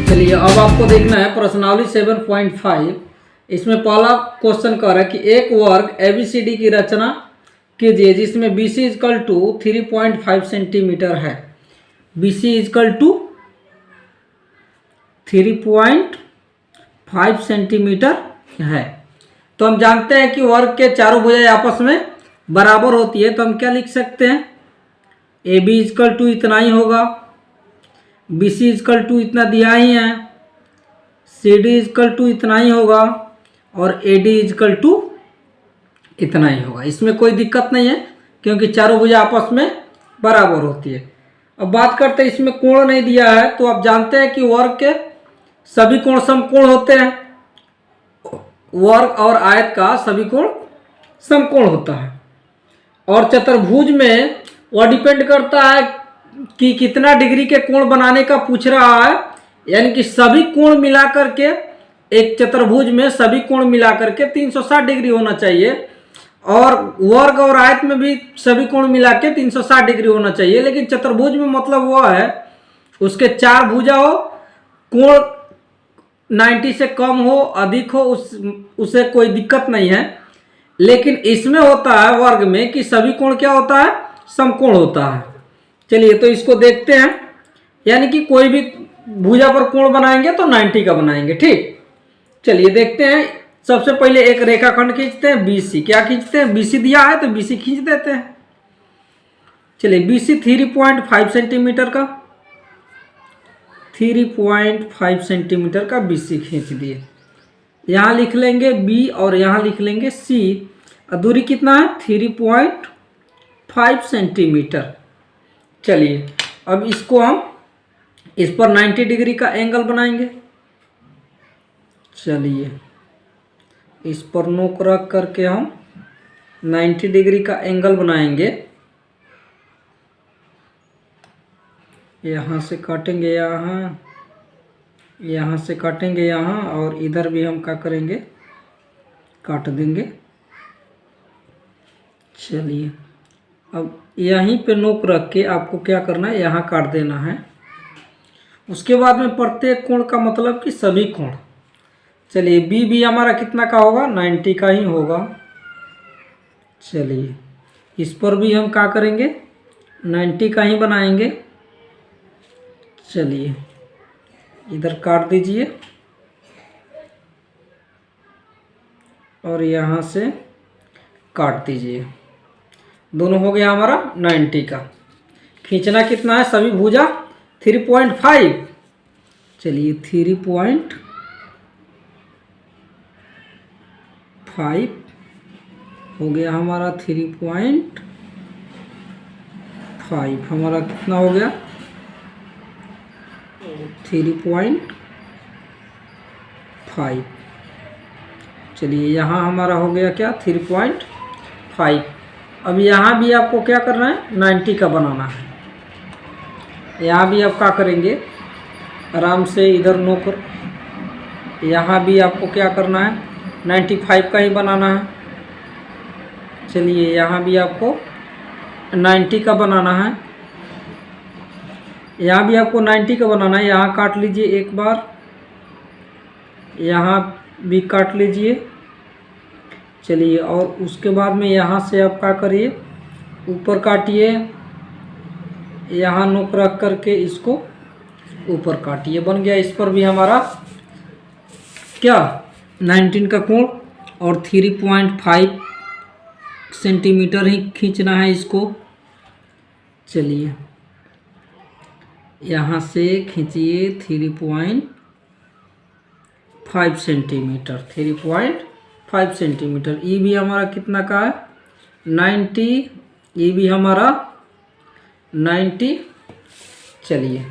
चलिए अब आपको देखना है प्रश्नावली 7.5। इसमें पहला क्वेश्चन कह रहा है कि एक वर्ग एबीसीडी की रचना कीजिए जिसमें BC इजकल टू 3.5 सेंटीमीटर है। BC इजकल टू 3.5 सेंटीमीटर है। तो हम जानते हैं कि वर्ग के चारों भुजाएं आपस में बराबर होती है, तो हम क्या लिख सकते हैं, AB इजकल टू इतना ही होगा, BC इजकल टू इतना दिया ही है, CD इजकल टू इतना ही होगा और AD इजकल टू इतना ही होगा। इसमें कोई दिक्कत नहीं है क्योंकि चारों भुजा आपस में बराबर होती है। अब बात करते हैं, इसमें कोण नहीं दिया है, तो आप जानते हैं कि वर्ग के सभी कोण समकोण होते हैं। वर्ग और आयत का सभी कोण समकोण होता है। और चतुर्भुज में वह डिपेंड करता है कि कितना डिग्री के कोण बनाने का पूछ रहा है, यानी कि सभी कोण मिलाकर के एक चतुर्भुज में सभी कोण मिलाकर के 360 डिग्री होना चाहिए, और वर्ग और आयत में भी सभी कोण मिला के 360 डिग्री होना चाहिए। लेकिन चतुर्भुज में मतलब वह है उसके चार भुजा हो, कोण 90 से कम हो अधिक हो, उसे कोई दिक्कत नहीं है। लेकिन इसमें होता है वर्ग में कि सभी कोण क्या होता है, समकोण होता है। चलिए तो इसको देखते हैं, यानी कि कोई भी भुजा पर कोण बनाएंगे तो 90 का बनाएंगे। ठीक, चलिए देखते हैं। सबसे पहले एक रेखाखंड खींचते हैं BC। क्या खींचते हैं, BC दिया है तो BC खींच देते हैं। चलिए BC 3.5 सेंटीमीटर का 3.5 सेंटीमीटर का BC खींच दिए। यहाँ लिख लेंगे B और यहाँ लिख लेंगे C। दूरी कितना है, 3.5 सेंटीमीटर। चलिए अब इसको हम इस पर 90 डिग्री का एंगल बनाएंगे। चलिए इस पर नोक रख करके हम 90 डिग्री का एंगल बनाएंगे। यहाँ से काटेंगे यहाँ, यहाँ से काटेंगे यहाँ, और इधर भी हम क्या करेंगे, काट देंगे। चलिए अब यहीं पे नोक रख के आपको क्या करना है, यहाँ काट देना है। उसके बाद में प्रत्येक कोण का मतलब कि सभी कोण। चलिए B भी हमारा कितना का होगा, 90 का ही होगा। चलिए इस पर भी हम क्या करेंगे, 90 का ही बनाएंगे। चलिए इधर काट दीजिए और यहाँ से काट दीजिए। दोनों हो गया हमारा 90 का। खींचना कितना है, सभी भुजा 3.5। चलिए 3.5 हो गया हमारा, 3.5 हमारा कितना हो गया, 3.5। चलिए यहाँ हमारा हो गया क्या, 3.5। अब यहाँ भी आपको क्या करना है, 90 का बनाना है। यहाँ भी आप क्या करेंगे, आराम से इधर नोक, यहाँ भी आपको क्या करना है, 95 का ही बनाना है। चलिए यहाँ भी आपको 90 का बनाना है, यहाँ भी आपको 90 का बनाना है। यहाँ काट लीजिए एक बार, यहाँ भी काट लीजिए। चलिए और उसके बाद में यहाँ से आप क्या करिए, ऊपर काटिए, यहाँ नोक रख करके इसको ऊपर काटिए, बन गया। इस पर भी हमारा क्या 19 का कोण और 3.5 सेंटीमीटर ही खींचना है इसको। चलिए यहाँ से खींचिए 3.5 सेंटीमीटर, 3.5 सेंटीमीटर। ई भी हमारा कितना का है, 90। ई भी हमारा 90। चलिए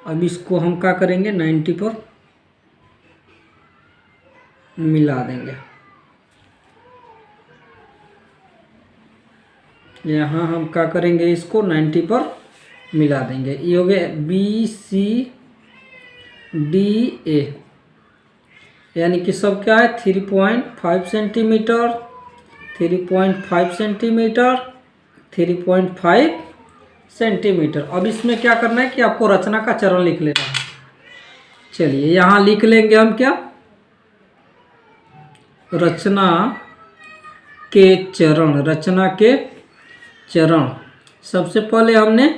अब इसको हम क्या करेंगे, 90 पर मिला देंगे। यहाँ हम क्या करेंगे, इसको 90 पर मिला देंगे। ये हो गया BCDA, यानी कि सब क्या है, 3.5 सेंटीमीटर, 3.5 सेंटीमीटर, 3.5 सेंटीमीटर। अब इसमें क्या करना है कि आपको रचना का चरण लिख लेना है। चलिए यहाँ लिख लेंगे हम क्या, रचना के चरण। रचना के चरण, सबसे पहले हमने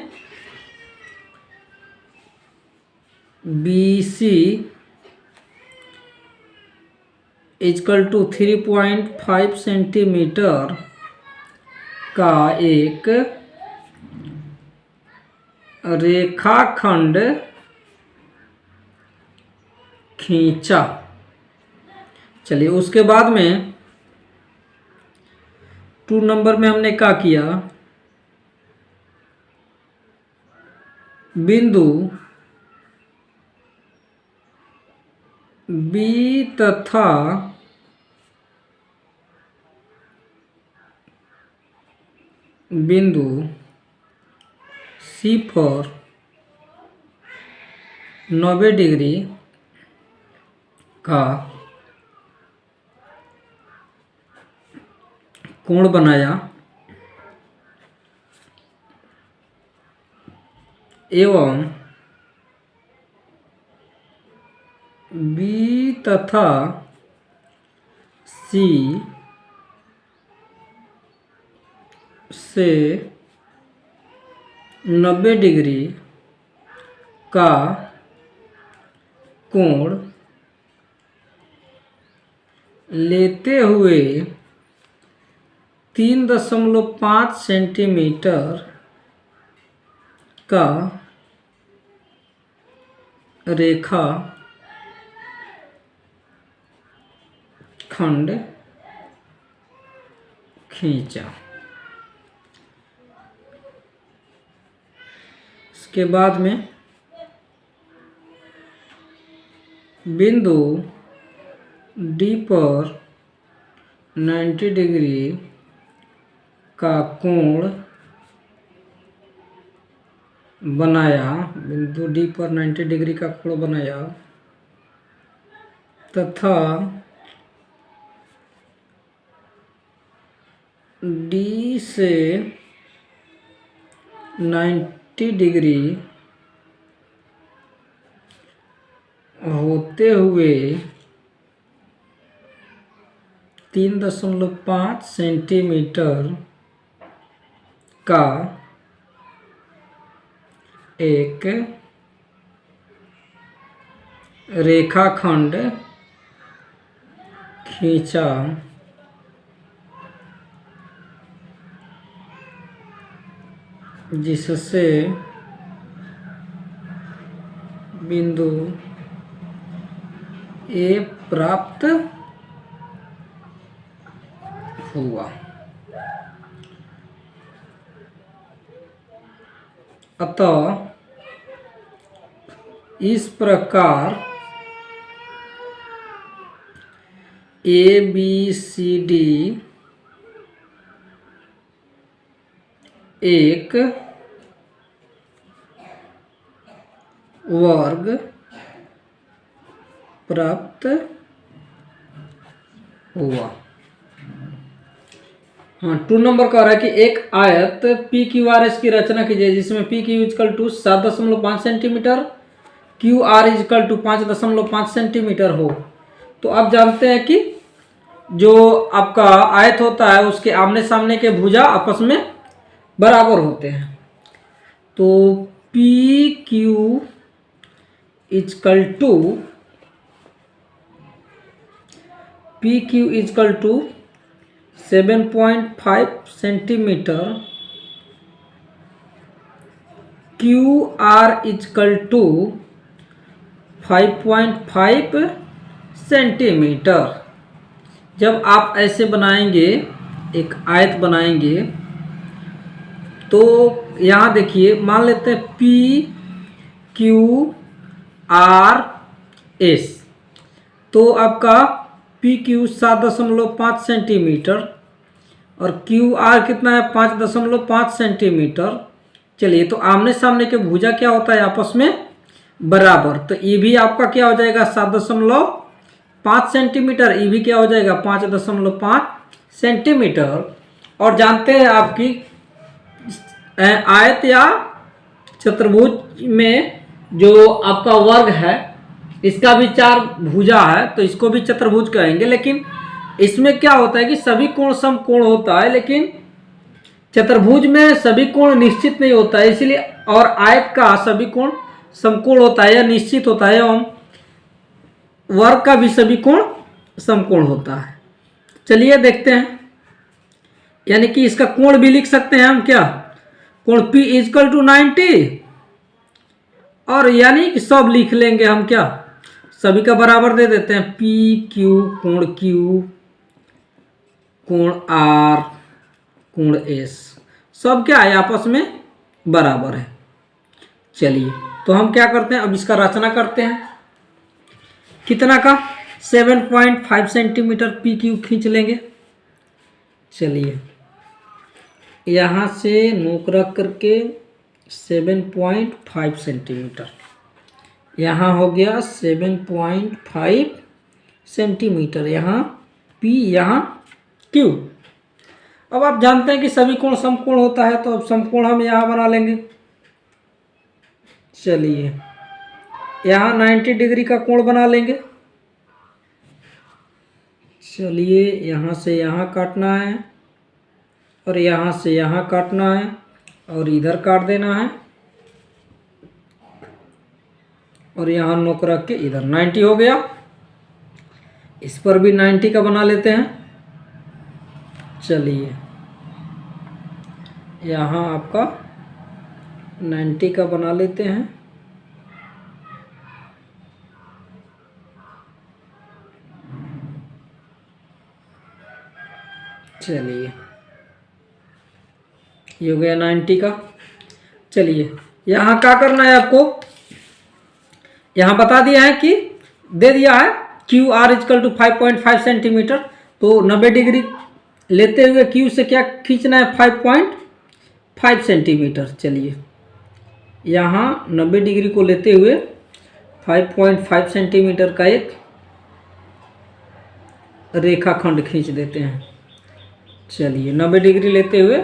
BC इक्वल टू 3.5 सेंटीमीटर का एक रेखाखंड खींचा। चलिए उसके बाद में 2 नंबर में हमने क्या किया, बिंदु B तथा बिंदु C पर 90 डिग्री का कोण बनाया एवं B तथा C से 90 डिग्री का कोण लेते हुए 3.5 सेंटीमीटर का रेखा खंड खींचा। इसके बाद में बिंदु D पर 90 डिग्री का कोण बनाया, बिंदु D पर 90 डिग्री का कोण बनाया तथा D से 90 डिग्री होते हुए 3.5 सेंटीमीटर का एक रेखाखंड खींचा जिससे बिंदु A प्राप्त हुआ। अतः इस प्रकार ABCD एक वर्ग प्राप्त हुआ। हाँ, 2 नंबर कह रहा है कि एक आयत PQRS की रचना कीजिए जिसमें PQ equal to 7.5 centimetre, QR equal to 5.5 centimetre हो। तो आप जानते हैं कि जो आपका आयत होता है उसके आमने सामने के भुजा आपस में बराबर होते हैं। तो PQ equal to 7.5 centimetre, QR equal to 5.5 centimetre. जब आप ऐसे बनाएंगे, एक आयत बनाएंगे, तो यहाँ देखिए मान लेते हैं PQRS। तो आपका PQ 7.5 सेंटीमीटर और QR कितना है 5.5 सेंटीमीटर। चलिए, तो आमने सामने के भुजा क्या होता है आपस में बराबर। तो ये भी आपका क्या हो जाएगा 7.5 सेंटीमीटर, ये भी क्या हो जाएगा 5.5 सेंटीमीटर। और जानते हैं आपकी आयत या चतुर्भुज में जो आपका वर्ग है इसका भी 4 भुजा है तो इसको भी चतुर्भुज कहेंगे, लेकिन इसमें क्या होता है कि सभी कोण समकोण होता है, लेकिन चतुर्भुज में सभी कोण निश्चित नहीं होता है, इसलिए और आयत का सभी कोण समकोण होता है या निश्चित होता है, एवं वर्ग का भी सभी कोण समकोण होता है। चलिए देखते हैं, यानी कि इसका कोण भी लिख सकते हैं हम क्या, कोण P इजकल टू 90, और यानी कि सब लिख लेंगे हम क्या, सभी का बराबर दे देते हैं, P Q कोण Q, कोण R, कोण S, सब क्या है आपस में बराबर है। चलिए तो हम क्या करते हैं, अब इसका रचना करते हैं, कितना का 7.5 सेंटीमीटर पी क्यू खींच लेंगे। चलिए यहाँ से नोक रख करके 7.5 सेंटीमीटर, यहाँ हो गया 7.5 सेंटीमीटर, यहाँ P यहाँ Q। अब आप जानते हैं कि सभी कोण समकोण होता है, तो अब समकोण हम यहाँ बना लेंगे। चलिए यहाँ 90 डिग्री का कोण बना लेंगे। चलिए यहाँ से यहाँ काटना है और यहाँ से यहाँ काटना है और इधर काट देना है और यहाँ नोक रख के इधर 90 हो गया। इस पर भी 90 का बना लेते हैं। चलिए यहाँ आपका 90 का बना लेते हैं। चलिए ये हो गया 90 का। चलिए यहाँ क्या करना है आपको, यहाँ बता दिया है कि दे दिया है Q R equal to 5.5 centimetre, तो 90 डिग्री लेते हुए क्यू से क्या खींचना है 5.5 सेंटीमीटर। चलिए यहाँ 90 डिग्री को लेते हुए 5.5 सेंटीमीटर का एक रेखाखंड खींच देते हैं। चलिए 90 डिग्री लेते हुए,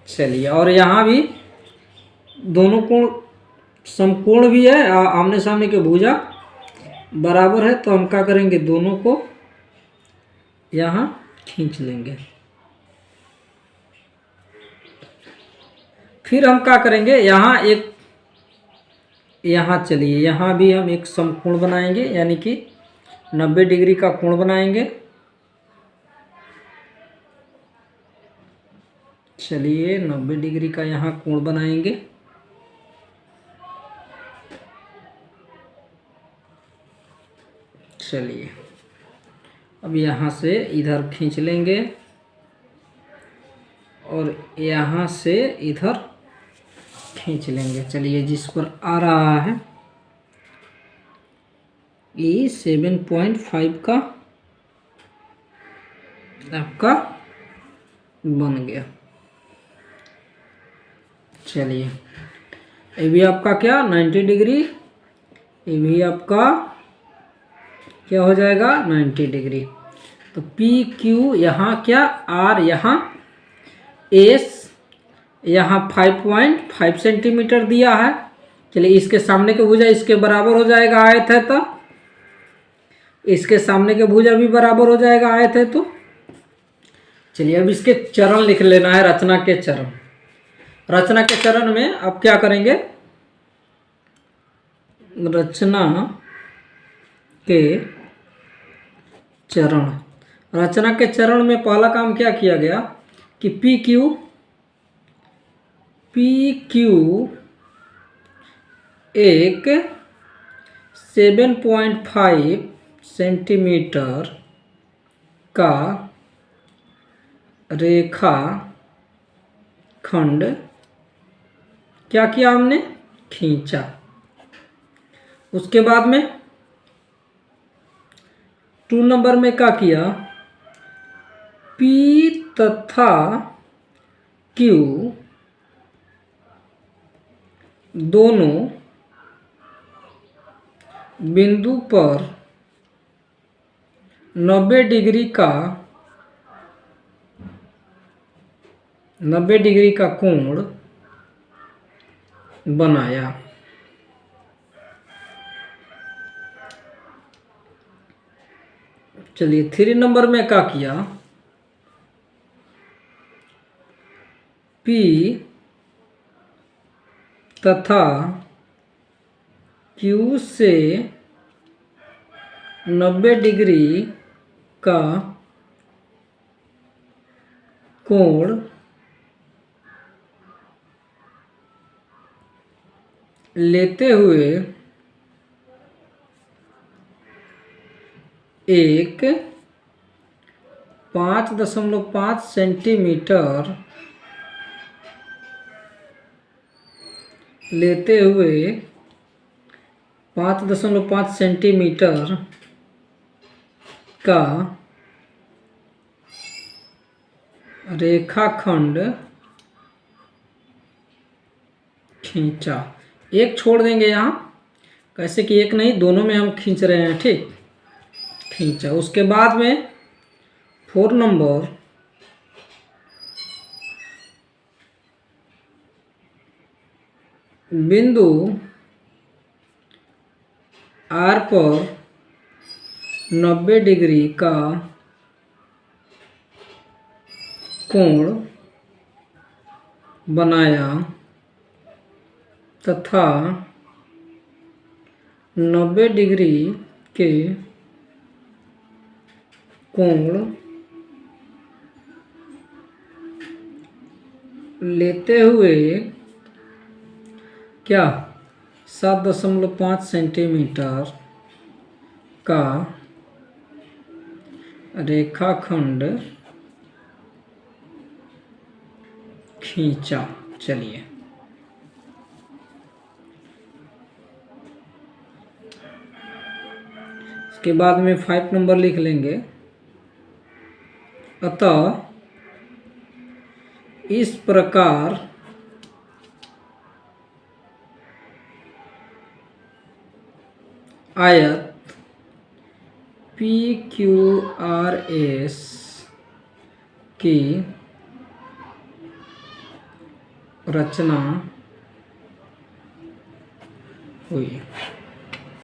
चलिए और यहाँ भी दोनों कोण समकोण भी है, आमने सामने के भुजा बराबर है, तो हम क्या करेंगे दोनों को यहाँ खींच लेंगे। फिर हम क्या करेंगे यहाँ एक, यहाँ चलिए यहाँ भी हम एक समकोण बनाएंगे, यानी कि 90 डिग्री का कोण बनाएंगे। चलिए 90 डिग्री का यहाँ कोण बनाएंगे। चलिए अब यहाँ से इधर खींच लेंगे और यहाँ से इधर खींच लेंगे। चलिए जिस पर आ रहा है ये 7.5 का आपका बन गया। चलिए ये भी आपका क्या 90 डिग्री, ये भी आपका क्या हो जाएगा 90 डिग्री। तो पी क्यू यहाँ क्या आर, यहाँ एस, यहाँ 5.5 सेंटीमीटर दिया है। चलिए इसके सामने के भुजा इसके बराबर हो जाएगा आयत है, तो इसके सामने के भुजा भी बराबर हो जाएगा आयत है। तो चलिए अब इसके चरण लिख लेना है, रचना के चरण। रचना के चरण में अब क्या करेंगे, रचना के चरण, रचना के चरण में पहला काम क्या किया गया कि पी क्यू एक 7.5 सेंटीमीटर का रेखा खंड क्या किया हमने, खींचा। उसके बाद में 2 नंबर में क्या किया, P तथा Q दोनों बिंदु पर 90 डिग्री का कोण बनाया। चलिए 3 नंबर में क्या किया, P तथा Q से 90 डिग्री का कोण लेते हुए एक 5.5 सेंटीमीटर लेते हुए 5.5 सेंटीमीटर का रेखाखंड खींचा। एक छोड़ देंगे यहाँ, कैसे कि एक नहीं दोनों में हम खींच रहे हैं, ठीक, खींचा। उसके बाद में 4 नंबर, बिंदु R पर 90 डिग्री का कोण बनाया तथा 90 डिग्री के कोण लेते हुए क्या 7.5 सेंटीमीटर का रेखाखंड खींचा। चलिए इसके बाद में 5 नंबर लिख लेंगे। अतः इस प्रकार आयत PQRS की रचना हुई।